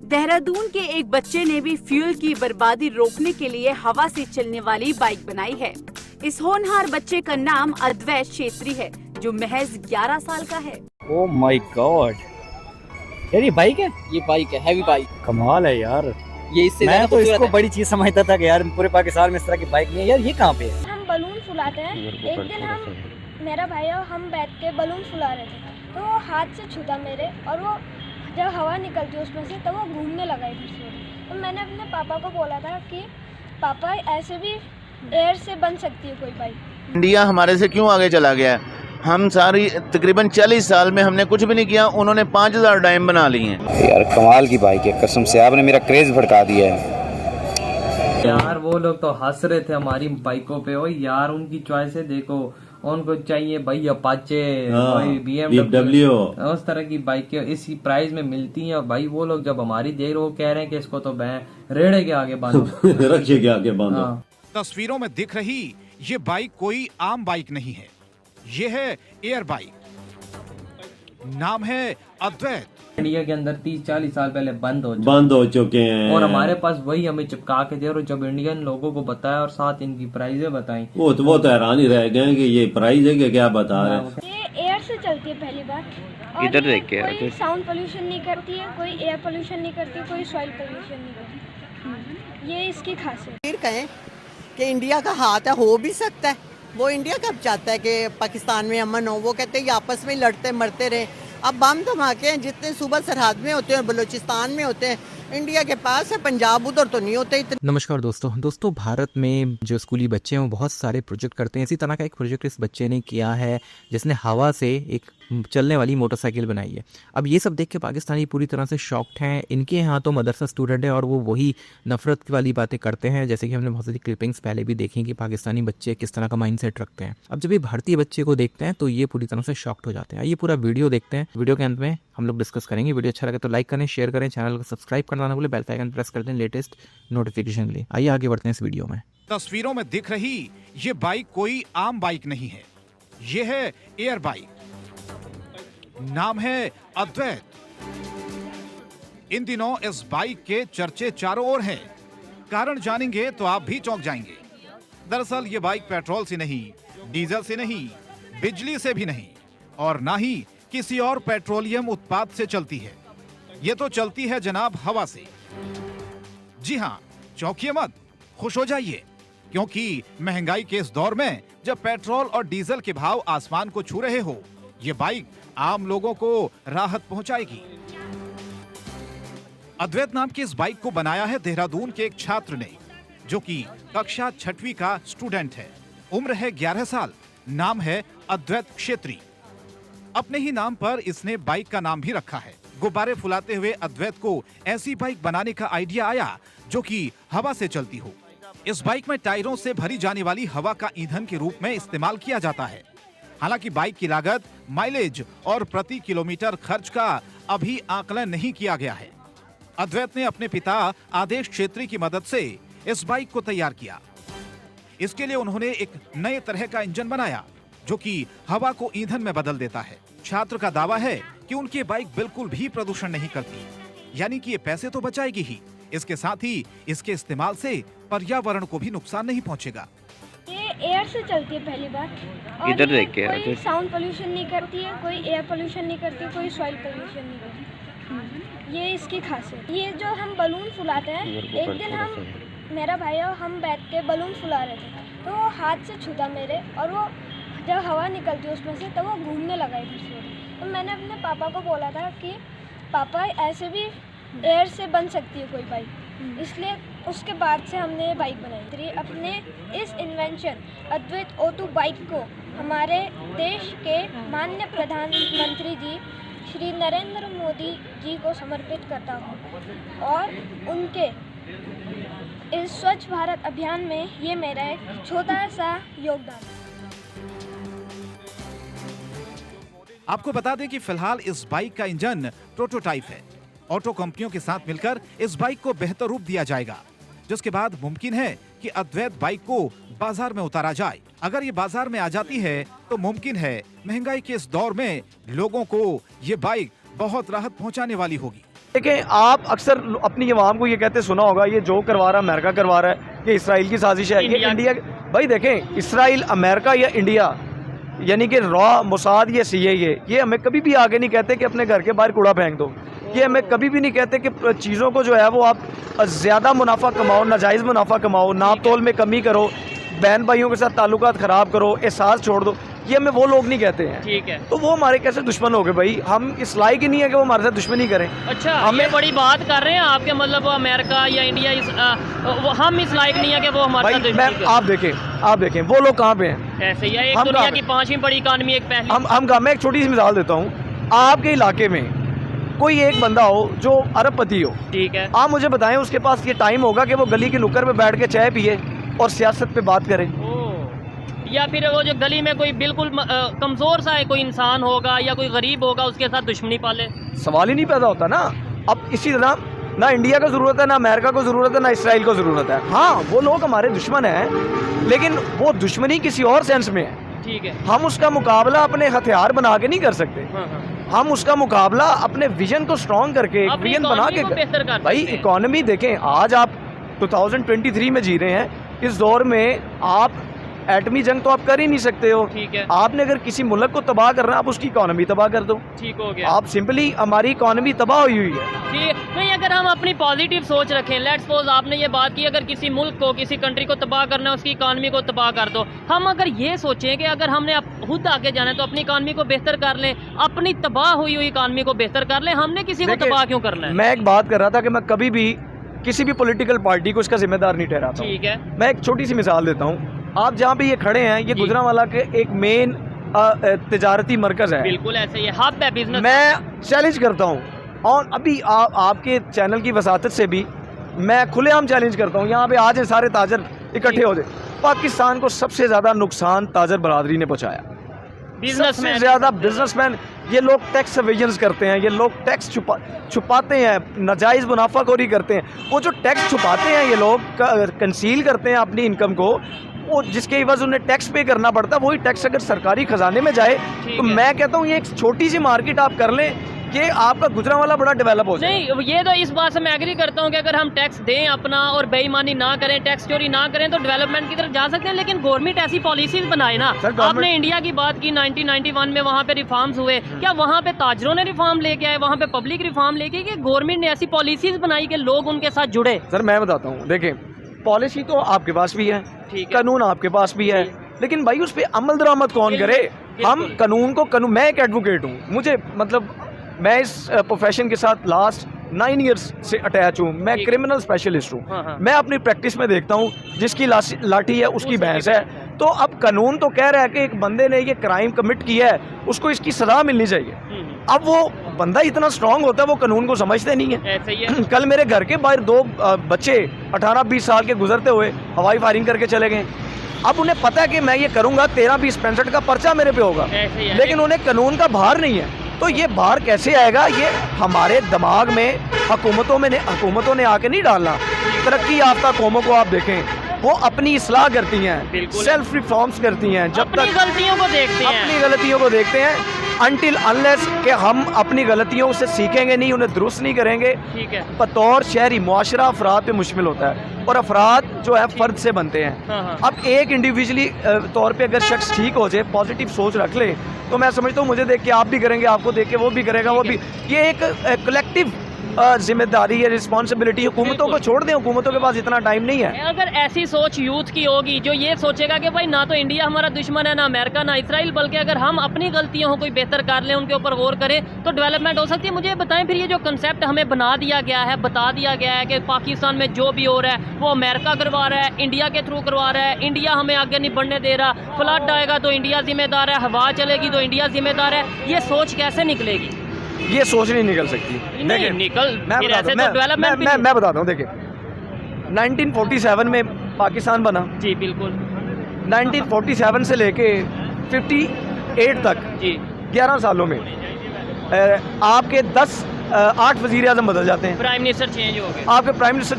देहरादून के एक बच्चे ने भी फ्यूल की बर्बादी रोकने के लिए हवा से चलने वाली बाइक बनाई है। इस होनहार बच्चे का नाम अद्वैत छेत्री है, जो महज 11 साल का है। ओह माय गॉड, यार ये बाइक है? ये बाइक है, हैवी बाइक। कमाल है यार। ये इससे मैं तो इसको बड़ी चीज समझता था कि यार पूरे पाकिस्तान में इस तरह की बाइक नहीं है। यार ये कहाँ पे है? हम बलून फुलाते हैं। एक दिन मेरा भाई और हम बैठ के बलून फुला रहे थे, तो वो हाथ से छूटा मेरे, और वो जब हवा निकलती उसमें से तब वो घूमने लगा इधर से। तो मैंने अपने पापा को बोला था कि पापा ऐसे भी एयर से बन सकती है कोई बाइक। इंडिया हमारे से क्यों आगे चला गया है? हम सारी तकरीबन 40 साल में हमने कुछ भी नहीं किया, उन्होंने 5000 डैम बना लिए हैं। यार कमाल की बाइक है, कसम से आपने मेरा क्रेज भड़का दिया है। यार वो लोग तो हंस रहे थे हमारी बाइकों पे। ओ यार उनकी चॉइस है, देखो उनको चाहिए भाई अपाचे, भाई BMW, उस तरह की बाइकें इसी प्राइस में मिलती हैं। और भाई वो लोग जब हमारी देख रहे, वो कह रहे हैं कि इसको तो रेड़े के आगे बांधो रखिए के आगे बांधो। तस्वीरों में दिख रही ये बाइक कोई आम बाइक नहीं है, ये है एयर बाइक। नाम है अद्वैत। इंडिया के अंदर 30-40 साल पहले बंद हो चुके हैं, और हमारे पास वही हमें चिपका के दे। और जब इंडियन लोगों को बताया और साथ इनकी प्राइजें बताई, वो तो हैरान ही रह गए कि ये प्राइस है कि क्या बता रहे हैं। ये एयर से चलती है पहली बात। इधर देख के कोई साउंड पोल्यूशन नहीं करती है, कोई एयर पोल्यूशन नहीं करती, कोई सॉइल पोल्यूशन नहीं करती। ये इसकी खासियत। फिर कहें कि इंडिया का हाथ है, हो भी सकता है। वो इंडिया कब चाहता है कि पाकिस्तान में अमन हो? वो कहते हैं कि आपस में लड़ते मरते रहे। अब बम धमाके हैं जितने सूबा सरहद में होते हैं, बलूचिस्तान में होते हैं, इंडिया के पास है, पंजाब उधर तो नहीं होते इतने। नमस्कार दोस्तों, भारत में जो स्कूली बच्चे हैं वो बहुत सारे प्रोजेक्ट करते हैं। इसी तरह का एक प्रोजेक्ट इस बच्चे ने किया है, जिसने हवा से एक चलने वाली मोटरसाइकिल बनाई है। अब ये सब देख के पाकिस्तानी पूरी तरह से शॉक्ड हैं। इनके यहाँ तो मदरसा स्टूडेंट है और वो वही नफरत वाली बातें करते हैं, जैसे कि हमने बहुत सारी क्लिपिंग्स पहले भी देखी कि पाकिस्तानी बच्चे किस तरह का माइंडसेट रखते हैं। अब जब ये भारतीय बच्चे को देखते हैं तो ये पूरी तरह से शॉक्ड हो जाते हैं। ये पूरा वीडियो देखते हैं। वीडियो के अंत में हम लोग डिस्कस करेंगे। वीडियो अच्छा लगे तो लाइक करें, शेयर करें, चैनल को सब्सक्राइब करना ना भूलें, बेल आइकन प्रेस कर दें लेटेस्ट नोटिफिकेशन के लिए। आइए आगे बढ़ते हैं इस वीडियो में। तस्वीरों में दिख रही ये बाइक कोई आम बाइक नहीं है, ये है एयर बाइक। नाम है अद्वैत। इन दिनों इस बाइक के चर्चे चारों ओर हैं। कारण जानेंगे तो आप भी चौंक जाएंगे। दरअसल ये बाइक पेट्रोल से नहीं, डीजल से नहीं, बिजली से भी नहीं, और ना ही किसी और पेट्रोलियम उत्पाद से चलती है। ये तो चलती है जनाब हवा से। जी हाँ, चौंकिए मत, खुश हो जाइए, क्योंकि महंगाई के इस दौर में जब पेट्रोल और डीजल के भाव आसमान को छू रहे हो, ये बाइक आम लोगों को राहत पहुंचाएगी। अद्वैत नाम की इस बाइक को बनाया है देहरादून के एक छात्र ने, जो कि कक्षा 6वीं का स्टूडेंट है। उम्र है 11 साल। नाम है अद्वैत छेत्री। अपने ही नाम पर इसने बाइक का नाम भी रखा है। गुब्बारे फुलाते हुए अद्वैत को ऐसी बाइक बनाने का आइडिया आया जो कि हवा से चलती हो। इस बाइक में टायरों से भरी जाने वाली हवा का ईंधन के रूप में इस्तेमाल किया जाता है। हालांकि बाइक की लागत, माइलेज और प्रति किलोमीटर खर्च का अभी आकलन नहीं किया गया है। अद्वैत ने अपने पिता आदेश छेत्री की मदद से इस बाइक को तैयार किया। इसके लिए उन्होंने एक नए तरह का इंजन बनाया, जो कि हवा को ईंधन में बदल देता है। छात्र का दावा है कि उनकी बाइक बिल्कुल भी प्रदूषण नहीं करती, यानी कि ये पैसे तो बचाएगी ही, इसके साथ ही इसके इस्तेमाल से पर्यावरण को भी नुकसान नहीं पहुंचेगा। ये एयर से चलती है पहली बात। इधर देख के कोई साउंड पोल्यूशन नहीं करती है, कोई एयर पोल्यूशन नहीं करती, कोई सॉइल पोल्यूशन नहीं करती। ये इसकी खासियत। ये जो हम बलून फुलाते हैं, एक दिन मेरा भाई और हम बैठ के बलून फुला रहे थे, तो वो हाथ से छूटा मेरे, और वो जब हवा निकलती उसमें से तब वो घूमने लगा इधर से। तो मैंने अपने पापा को बोला था कि पापा ऐसे भी एयर से बन सकती है कोई बाइक। इसलिए उसके बाद से हमने ये बाइक बनाई। अपने इस इन्वेंशन अद्वैत O2 बाइक को हमारे देश के माननीय प्रधानमंत्री जी श्री नरेंद्र मोदी जी को समर्पित करता हूँ, और उनके इस स्वच्छ भारत अभियान में ये मेरा एक छोटा सा योगदान। आपको बता दें कि फिलहाल इस बाइक का इंजन प्रोटोटाइप है। ऑटो कंपनियों के साथ मिलकर इस बाइक को बेहतर रूप दिया जाएगा, जिसके बाद मुमकिन है कि अद्वैत बाइक को बाजार में उतारा जाए। अगर ये बाजार में आ जाती है तो मुमकिन है महंगाई के इस दौर में लोगों को ये बाइक बहुत राहत पहुंचाने वाली होगी। देखें, आप अक्सर अपनी अवाम को ये कहते सुना होगा, ये जो करवा रहा है अमेरिका करवा रहा है, ये इसराइल की साजिश है, ये इंडिया। भाई देखें, इसराइल, अमेरिका या इंडिया, यानी कि रॉ, मोसाद या CIA, ये हमें कभी भी आगे नहीं कहते कि अपने घर के बाहर कूड़ा फेंक दो। ये हमें कभी भी नहीं कहते कि चीज़ों को जो है वो आप ज़्यादा मुनाफा कमाओ, नाजायज़ मुनाफा कमाओ, नाप तोल में कमी करो, बहन भाइयों के साथ ताल्लुकात ख़राब करो, एहसास छोड़ दो। ये हमें वो लोग नहीं कहते हैं। ठीक है, तो वो हमारे कैसे दुश्मन हो गए भाई? हम इस लायक ही नहीं है कि वो हमारे साथ दुश्मनी करें। अच्छा, हमें बड़ी बात कर रहे हैं आपके, मतलब अमेरिका या इंडिया हम इस लायक नहीं है कि वो हमारे साथ दुश्मनी करें। आप देखें वो लोग कहाँ पे हैं? ऐसे ही एक दुनिया की 5वीं बड़ी इकानमी, एक पहली। मैं एक छोटी सी मिसाल देता हूँ। आपके इलाके में कोई एक बंदा हो जो अरबपति हो, ठीक है, आप मुझे बताएं उसके पास ये टाइम होगा कि वो गली की नुक्कड़ पे बैठ के चाय पिए और सियासत पे बात करें? या फिर वो जो गली में कोई बिल्कुल कमजोर सा है कोई इंसान होगा या कोई गरीब होगा, उसके साथ दुश्मनी पाले? सवाल ही नहीं पैदा होता ना। अब इसी तरह ना इंडिया को ज़रूरत है, ना अमेरिका को ज़रूरत है, ना इसराइल को ज़रूरत है। हाँ, वो लोग हमारे दुश्मन हैं, लेकिन वो दुश्मनी किसी और सेंस में है। ठीक है, हम उसका मुकाबला अपने हथियार बना के नहीं कर सकते। हम उसका मुकाबला अपने विजन को स्ट्रॉन्ग करके, विजन बना के। भाई इकोनॉमी देखें, आज आप 2023 में जी रहे हैं। इस दौर में आप एटमी जंग तो आप कर ही नहीं सकते हो। ठीक है, आपने अगर किसी मुल्क को तबाह करना है, आप उसकी इकोनॉमी तबाह कर दो। ठीक हो गया। आप सिंपली, हमारी इकोनॉमी तबाह हुई है। ठीक नहीं, अगर हम अपनी पॉजिटिव सोच रखें, लेट्स सपोज आपने ये बात की, अगर किसी मुल्क को, किसी कंट्री को तबाह करना है, उसकी इकोनॉमी को तबाह कर दो। हम अगर ये सोचें कि अगर हमने खुद आगे जाना है तो अपनी इकोनॉमी को बेहतर कर लें, अपनी तबाह हुई इकोनॉमी को बेहतर कर लें, हमने किसी को तबाह क्यों करना है? मैं एक बात कर रहा था कि मैं कभी भी किसी भी पॉलिटिकल पार्टी को इसका जिम्मेदार नहीं ठहराता। ठीक है, मैं एक छोटी सी मिसाल देता हूँ। आप जहाँ पे ये खड़े हैं, ये गुजरांवाला के एक मेन तिजारती मरकज है। बिल्कुल ऐसे ही हब है बिजनेस। मैं चैलेंज करता हूँ, और अभी आपके चैनल की वसातत से भी मैं खुलेआम चैलेंज करता हूँ, यहाँ पे आज सारे ताजर इकट्ठे हो जाए। पाकिस्तान को सबसे ज़्यादा नुकसान ताजर बरादरी ने पहुँचाया, सबसे ज़्यादा बिजनेसमैन। ये लोग टैक्स एवेजन्स करते हैं, ये लोग टैक्स छुपाते हैं, नाजायज़ मुनाफाखोरी करते हैं। वो जो टैक्स छुपाते हैं, ये लोग कंसील करते हैं अपनी इनकम को, वो जिसके एवज उन्हें टैक्स पे करना पड़ता है, वही टैक्स अगर सरकारी खजाने में जाए तो मैं कहता हूँ ये एक छोटी सी मार्केट आप कर लें कि आपका गुजरांवाला बड़ा डेवलप हो जाए। नहीं, ये तो इस बात से मैं एग्री करता हूँ कि अगर हम टैक्स दें अपना और बेईमानी ना करें, टैक्स चोरी ना करें, तो डेवलपमेंट की तरफ जा सकते हैं। लेकिन गवर्नमेंट ऐसी पॉलिसीज बनाए ना। आपने इंडिया की बात की, 1991 में वहाँ पे रिफॉर्म्स हुए, क्या वहाँ पे ताजरों ने रिफॉर्म लेके आए, वहाँ पे पब्लिक रिफॉर्म लेके, कि गवर्नमेंट ने ऐसी पॉलिसीज बनाई कि लोग उनके साथ जुड़े? सर मैं बताता हूँ, देखें, पॉलिसी तो आपके पास भी है, कानून आपके पास भी है, लेकिन भाई उस पर अमल दरामद कौन करे? हम कानून को मैं एक एडवोकेट हूँ, मुझे मतलब मैं इस प्रोफेशन के साथ लास्ट 9 इयर्स से अटैच हूँ। मैं क्रिमिनल स्पेशलिस्ट हूँ। मैं अपनी प्रैक्टिस में देखता हूँ, जिसकी लाठी है उसकी भैंस है। तो अब कानून तो कह रहा है कि एक बंदे ने ये क्राइम कमिट किया है, उसको इसकी सजा मिलनी चाहिए। अब वो बंदा इतना स्ट्रांग होता है, वो कानून को समझते नहीं है। कल मेरे घर के बाहर 2 बच्चे 18-20 साल के गुजरते हुए हवाई फायरिंग करके चले गए। अब उन्हें पता है कि मैं ये करूँगा 13-20-65 का पर्चा मेरे पे होगा, लेकिन उन्हें कानून का भार नहीं है। तो ये बाहर कैसे आएगा? ये हमारे दिमाग में हुकूमतों ने आके नहीं डालना। तरक्की याफ्ता कौमों को आप देखें, वो अपनी इस्लाह करती हैं, सेल्फ रिफॉर्म्स करती हैं, जब तक अपनी गलतियों को देखते हैं अनटिल अनलेस कि हम अपनी गलतियों से सीखेंगे नहीं, उन्हें दुरुस्त नहीं करेंगे। ठीक है, बतौर शहरी मुआशरा अफराद पे मुश्किल होता है, और अफराद जो है फ़र्द से बनते हैं। अब एक इंडिविजुअली तौर पे अगर शख्स ठीक हो जाए, पॉजिटिव सोच रख ले, तो मैं समझता हूँ मुझे देख के आप भी करेंगे, आपको देख के वो भी करेगा, वो भी। ये एक कलेक्टिव जिम्मेदारी है, रिस्पॉन्सिबिलिटी। हुकूमतों को छोड़ दें, हुकूमतों के पास इतना टाइम नहीं है। अगर ऐसी सोच यूथ की होगी जो ये सोचेगा कि भाई ना तो इंडिया हमारा दुश्मन है, ना अमेरिका, ना इसराइल, बल्कि अगर हम अपनी गलतियों को कोई बेहतर कर लें, उनके ऊपर गौर करें, तो डेवलपमेंट हो सकती है। मुझे बताएं फिर, ये जो कंसेप्ट हमें बना दिया गया है, बता दिया गया है कि पाकिस्तान में जो भी हो रहा है वो अमेरिका करवा रहा है, इंडिया के थ्रू करवा रहा है, इंडिया हमें आगे नहीं बढ़ने दे रहा, फ्लड आएगा तो इंडिया जिम्मेदार है, हवा चलेगी तो इंडिया जिम्मेदार है, ये सोच कैसे निकलेगी? ये सोच नहीं निकल सकती। नहीं निकल, मैं बताता हूँ। देखिए 1947 में पाकिस्तान बना। जी बिल्कुल। 1947 से लेके 58 तक जी 11 सालों में आपके 8 वज़ीर आज़म बदल जाते हैं, प्राइम मिनिस्टर चेंज हो गए, आपके प्राइम मिनिस्टर